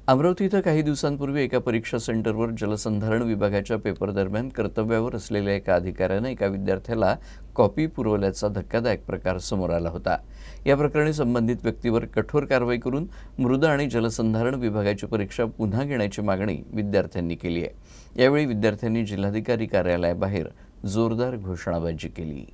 अमरावती इथं काही दिवसांपूर्वी एका परीक्षा सेंटरवर जलसंधारण विभागाच्या पेपर दरम्यान कर्तव्यावर असलेल्या एका अधिकाऱ्याने एका विद्यार्थ्याला कॉपी पुरवल्याचा धक्कादायक प्रकार समोर आला होता। या प्रकरणी संबंधित व्यक्तीवर कठोर कारवाई करून मृद आणि जलसंधारण विभागाची परीक्षा पुन्हा घेण्याची मागणी विद्यार्थ्यांनी केली आहे। यावेळी विद्यार्थ्यांनी जिल्हाधिकारी कार्यालयाबाहेर जोरदार घोषणाबाजी केली।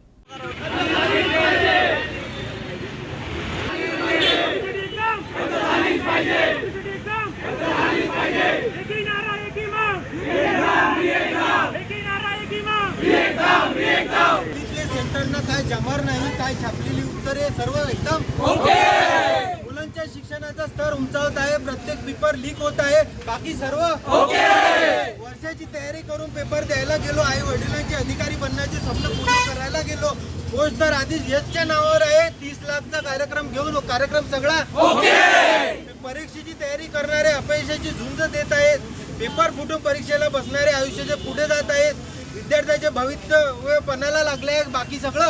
सेंटरना काय जमर नाही, काय छापलेली उत्तरे सर्व एकदम मुलांच्या शिक्षणाचा स्तर उंचावत आहे, प्रत्येक पेपर लीक होत आहे, बाकी सर्व वर्षाची तयारी करून पेपर द्यायला गेलो, आई वडिलांचे अधिकारी बनण्याचे स्वप्न पूर्ण करायला गेलो, पोस्ट तर आधीच यशच्या नावावर आहे, 30 लाखचा कार्यक्रम घेऊन कार्यक्रम सगळा परीक्षेची तयारी करणारे अपयशाची झुंज देत आहेत, पेपर फुटून परीक्षेला बसणारे आयुष्याचे पुढे जात आहेत, विद्यार्थ्याचे भविष्य पणाला लागले, बाकी सगळं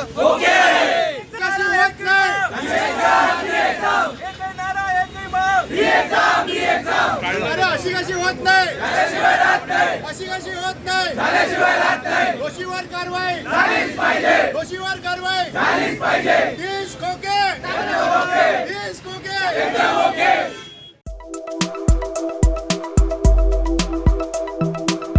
अशी कशी होत नाही, अशी कशी होत नाही, दोषीवर कारवाई झालीच पाहिजे, दोषीवर कारवाई झालीच पाहिजे, 30 खोके